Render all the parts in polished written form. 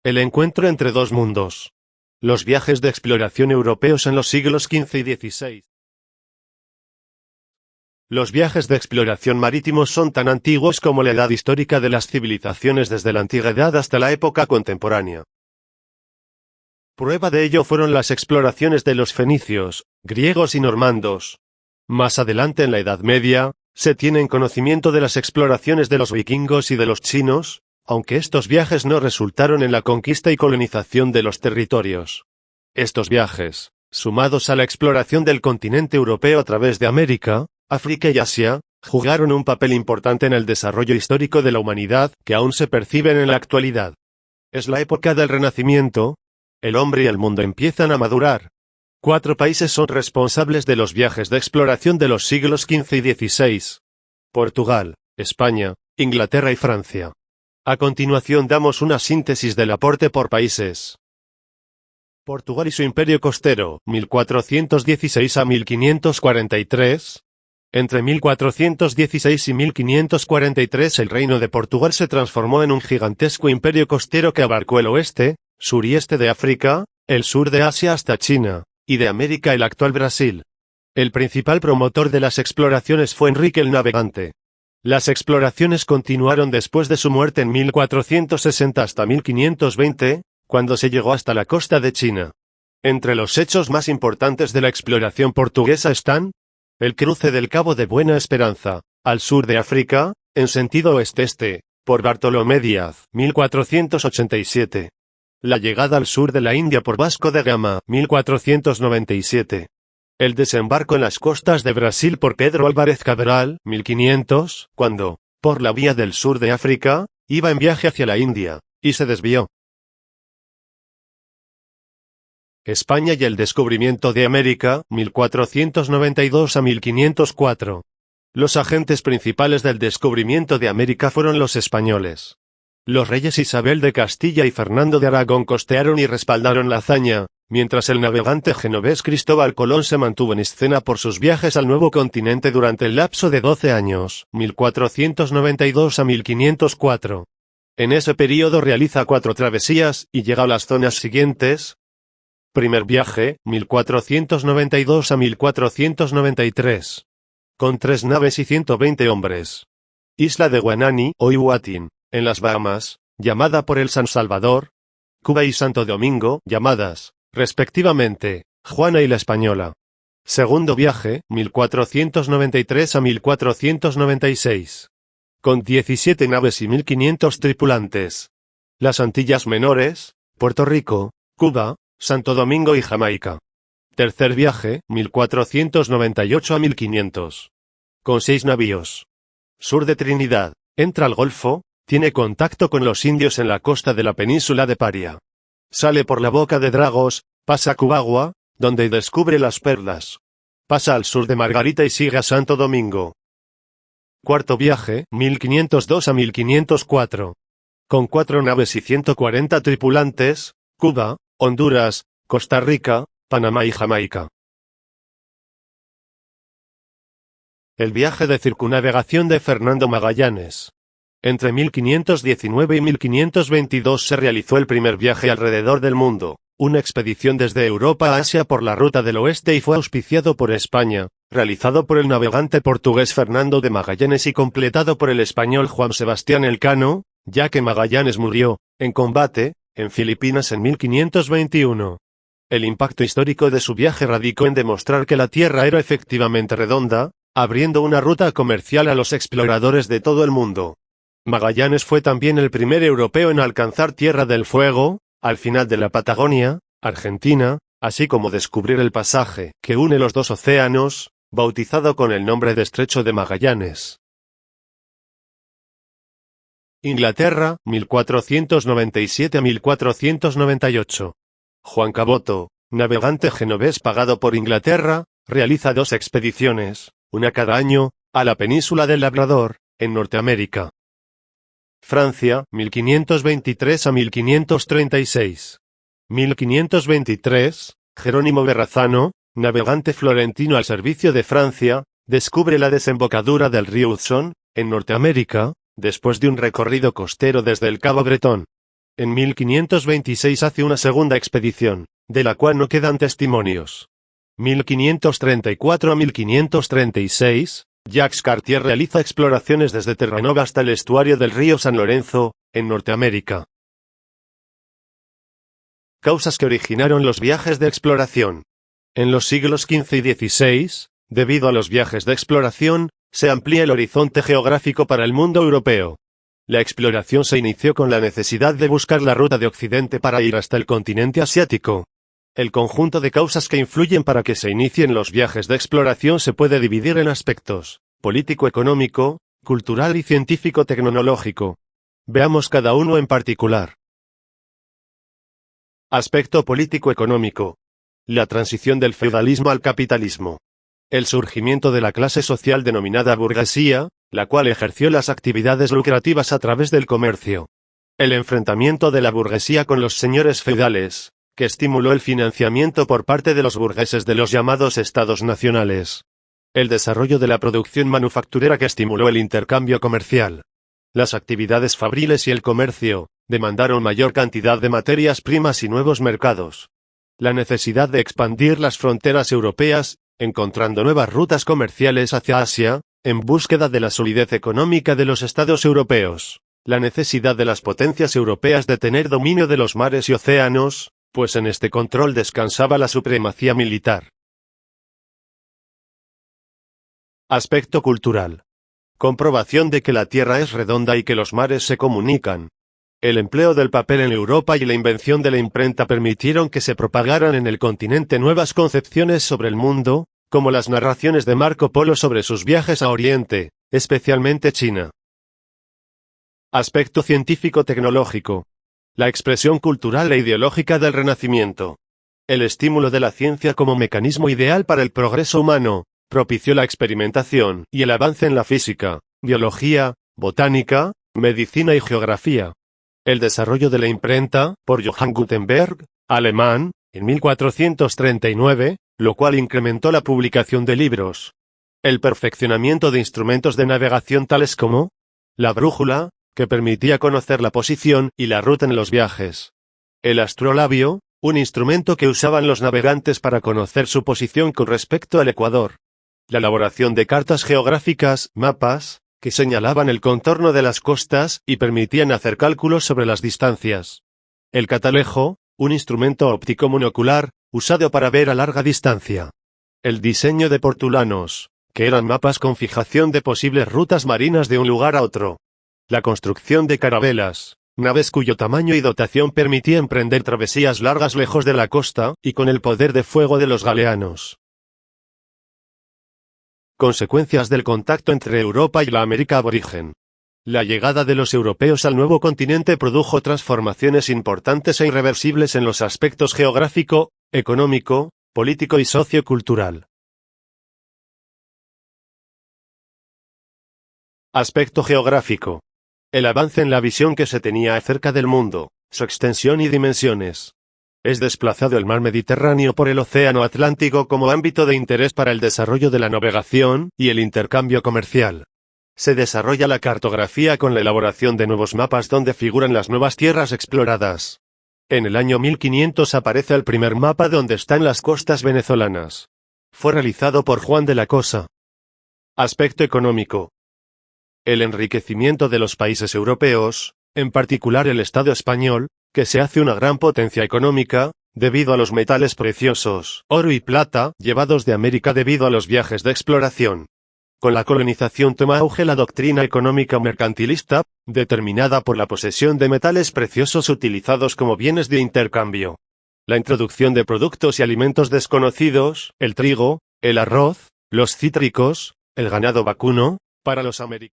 El encuentro entre dos mundos. Los viajes de exploración europeos en los siglos XV y XVI. Los viajes de exploración marítimos son tan antiguos como la edad histórica de las civilizaciones desde la antigüedad hasta la época contemporánea. Prueba de ello fueron las exploraciones de los fenicios, griegos y normandos. Más adelante en la Edad Media, se tiene conocimiento de las exploraciones de los vikingos y de los chinos, aunque estos viajes no resultaron en la conquista y colonización de los territorios. Estos viajes, sumados a la exploración del continente europeo a través de América, África y Asia, jugaron un papel importante en el desarrollo histórico de la humanidad que aún se perciben en la actualidad. Es la época del Renacimiento. El hombre y el mundo empiezan a madurar. 4 países son responsables de los viajes de exploración de los siglos XV y XVI. Portugal, España, Inglaterra y Francia. A continuación damos una síntesis del aporte por países. Portugal y su imperio costero, 1416 a 1543. Entre 1416 y 1543 el reino de Portugal se transformó en un gigantesco imperio costero que abarcó el oeste, sur y este de África, el sur de Asia hasta China, y de América el actual Brasil. El principal promotor de las exploraciones fue Enrique el Navegante. Las exploraciones continuaron después de su muerte en 1460 hasta 1520, cuando se llegó hasta la costa de China. Entre los hechos más importantes de la exploración portuguesa están: el cruce del Cabo de Buena Esperanza, al sur de África, en sentido oeste-este, por Bartolomé Díaz, 1487. La llegada al sur de la India por Vasco da Gama, 1497. El desembarco en las costas de Brasil por Pedro Álvarez Cabral, 1500, cuando, por la vía del sur de África, iba en viaje hacia la India, y se desvió. España y el descubrimiento de América, 1492 a 1504. Los agentes principales del descubrimiento de América fueron los españoles. Los reyes Isabel de Castilla y Fernando de Aragón costearon y respaldaron la hazaña, mientras el navegante genovés Cristóbal Colón se mantuvo en escena por sus viajes al nuevo continente durante el lapso de 12 años, 1492 a 1504. En ese período realiza 4 travesías y llega a las zonas siguientes. Primer viaje, 1492 a 1493. Con 3 naves y 120 hombres. Isla de Guanani o Ihuatín, en las Bahamas, llamada por el San Salvador. Cuba y Santo Domingo, llamadas, respectivamente, Juana y la Española. Segundo viaje, 1493 a 1496. Con 17 naves y 1500 tripulantes. Las Antillas Menores, Puerto Rico, Cuba, Santo Domingo y Jamaica. Tercer viaje, 1498 a 1500. Con 6 navíos. Sur de Trinidad, entra al Golfo, tiene contacto con los indios en la costa de la península de Paria. Sale por la Boca de Dragos, pasa a Cubagua, donde descubre las perlas. Pasa al sur de Margarita y sigue a Santo Domingo. Cuarto viaje, 1502 a 1504. Con 4 naves y 140 tripulantes, Cuba, Honduras, Costa Rica, Panamá y Jamaica. El viaje de circunnavegación de Fernando Magallanes. Entre 1519 y 1522 se realizó el primer viaje alrededor del mundo, una expedición desde Europa a Asia por la ruta del oeste y fue auspiciado por España, realizado por el navegante portugués Fernando de Magallanes y completado por el español Juan Sebastián Elcano, ya que Magallanes murió, en combate, en Filipinas en 1521. El impacto histórico de su viaje radicó en demostrar que la Tierra era efectivamente redonda, abriendo una ruta comercial a los exploradores de todo el mundo. Magallanes fue también el primer europeo en alcanzar Tierra del Fuego, al final de la Patagonia, Argentina, así como descubrir el pasaje que une los dos océanos, bautizado con el nombre de Estrecho de Magallanes. Inglaterra, 1497 a 1498. Juan Caboto, navegante genovés pagado por Inglaterra, realiza 2 expediciones, una cada año, a la península del Labrador, en Norteamérica. Francia, 1523 a 1536. 1523, Jerónimo Berrazano, navegante florentino al servicio de Francia, descubre la desembocadura del río Hudson, en Norteamérica, después de un recorrido costero desde el Cabo Bretón. En 1526 hace una segunda expedición, de la cual no quedan testimonios. 1534 a 1536, Jacques Cartier realiza exploraciones desde Terranova hasta el estuario del río San Lorenzo, en Norteamérica. Causas que originaron los viajes de exploración. En los siglos XV y XVI, debido a los viajes de exploración, se amplía el horizonte geográfico para el mundo europeo. La exploración se inició con la necesidad de buscar la ruta de Occidente para ir hasta el continente asiático. El conjunto de causas que influyen para que se inicien los viajes de exploración se puede dividir en aspectos político-económico, cultural y científico-tecnológico. Veamos cada uno en particular. Aspecto político-económico. La transición del feudalismo al capitalismo. El surgimiento de la clase social denominada burguesía, la cual ejerció las actividades lucrativas a través del comercio. El enfrentamiento de la burguesía con los señores feudales, que estimuló el financiamiento por parte de los burgueses de los llamados estados nacionales. El desarrollo de la producción manufacturera que estimuló el intercambio comercial. Las actividades fabriles y el comercio demandaron mayor cantidad de materias primas y nuevos mercados. La necesidad de expandir las fronteras europeas, encontrando nuevas rutas comerciales hacia Asia, en búsqueda de la solidez económica de los estados europeos. La necesidad de las potencias europeas de tener dominio de los mares y océanos, pues en este control descansaba la supremacía militar. Aspecto cultural. Comprobación de que la Tierra es redonda y que los mares se comunican. El empleo del papel en Europa y la invención de la imprenta permitieron que se propagaran en el continente nuevas concepciones sobre el mundo, como las narraciones de Marco Polo sobre sus viajes a Oriente, especialmente China. Aspecto científico-tecnológico. La expresión cultural e ideológica del Renacimiento. El estímulo de la ciencia como mecanismo ideal para el progreso humano, propició la experimentación y el avance en la física, biología, botánica, medicina y geografía. El desarrollo de la imprenta, por Johann Gutenberg, alemán, en 1439, lo cual incrementó la publicación de libros. El perfeccionamiento de instrumentos de navegación tales como la brújula, que permitía conocer la posición y la ruta en los viajes. El astrolabio, un instrumento que usaban los navegantes para conocer su posición con respecto al ecuador. La elaboración de cartas geográficas, mapas, que señalaban el contorno de las costas y permitían hacer cálculos sobre las distancias. El catalejo, un instrumento óptico monocular, usado para ver a larga distancia. El diseño de portulanos, que eran mapas con fijación de posibles rutas marinas de un lugar a otro. La construcción de carabelas, naves cuyo tamaño y dotación permitía emprender travesías largas lejos de la costa y con el poder de fuego de los galeanos. Consecuencias del contacto entre Europa y la América aborigen. La llegada de los europeos al nuevo continente produjo transformaciones importantes e irreversibles en los aspectos geográfico, económico, político y sociocultural. Aspecto geográfico. El avance en la visión que se tenía acerca del mundo, su extensión y dimensiones. Es desplazado el mar Mediterráneo por el Océano Atlántico como ámbito de interés para el desarrollo de la navegación y el intercambio comercial. Se desarrolla la cartografía con la elaboración de nuevos mapas donde figuran las nuevas tierras exploradas. En el año 1500 aparece el primer mapa donde están las costas venezolanas. Fue realizado por Juan de la Cosa. Aspecto económico. El enriquecimiento de los países europeos, en particular el Estado español, que se hace una gran potencia económica, debido a los metales preciosos, oro y plata, llevados de América debido a los viajes de exploración. Con la colonización toma auge la doctrina económica mercantilista, determinada por la posesión de metales preciosos utilizados como bienes de intercambio. La introducción de productos y alimentos desconocidos, el trigo, el arroz, los cítricos, el ganado vacuno, para los americanos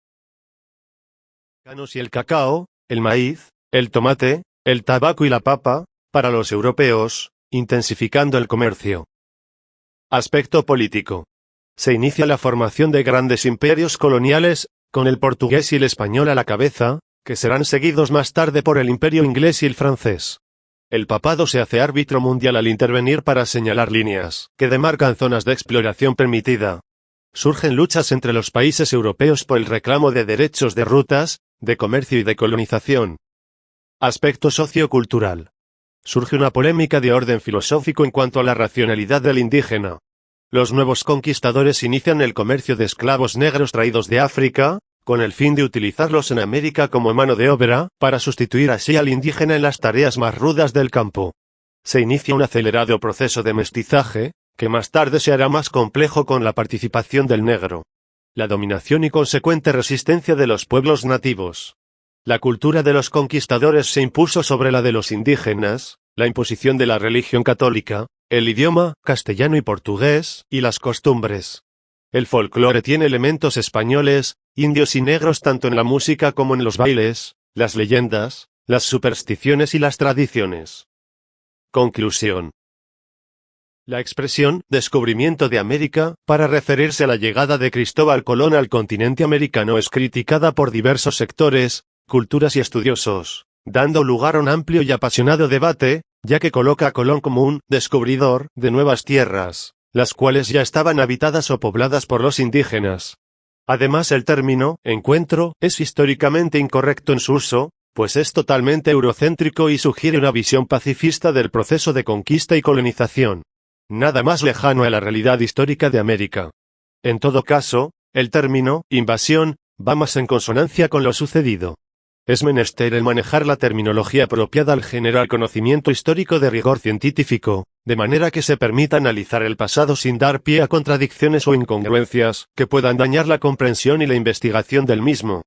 y el cacao, el maíz, el tomate, el tabaco y la papa, para los europeos, intensificando el comercio. Aspecto político. Se inicia la formación de grandes imperios coloniales, con el portugués y el español a la cabeza, que serán seguidos más tarde por el imperio inglés y el francés. El papado se hace árbitro mundial al intervenir para señalar líneas que demarcan zonas de exploración permitida. Surgen luchas entre los países europeos por el reclamo de derechos de rutas, de comercio y de colonización. Aspecto sociocultural. Surge una polémica de orden filosófico en cuanto a la racionalidad del indígena. Los nuevos conquistadores inician el comercio de esclavos negros traídos de África, con el fin de utilizarlos en América como mano de obra, para sustituir así al indígena en las tareas más rudas del campo. Se inicia un acelerado proceso de mestizaje, que más tarde se hará más complejo con la participación del negro. La dominación y consecuente resistencia de los pueblos nativos. La cultura de los conquistadores se impuso sobre la de los indígenas, la imposición de la religión católica, el idioma, castellano y portugués, y las costumbres. El folclore tiene elementos españoles, indios y negros tanto en la música como en los bailes, las leyendas, las supersticiones y las tradiciones. Conclusión. La expresión «descubrimiento de América», para referirse a la llegada de Cristóbal Colón al continente americano es criticada por diversos sectores, culturas y estudiosos, dando lugar a un amplio y apasionado debate, ya que coloca a Colón como un «descubridor» de nuevas tierras, las cuales ya estaban habitadas o pobladas por los indígenas. Además el término «encuentro» es históricamente incorrecto en su uso, pues es totalmente eurocéntrico y sugiere una visión pacifista del proceso de conquista y colonización. Nada más lejano a la realidad histórica de América. En todo caso, el término «invasión» va más en consonancia con lo sucedido. Es menester el manejar la terminología apropiada al generar conocimiento histórico de rigor científico, de manera que se permita analizar el pasado sin dar pie a contradicciones o incongruencias que puedan dañar la comprensión y la investigación del mismo.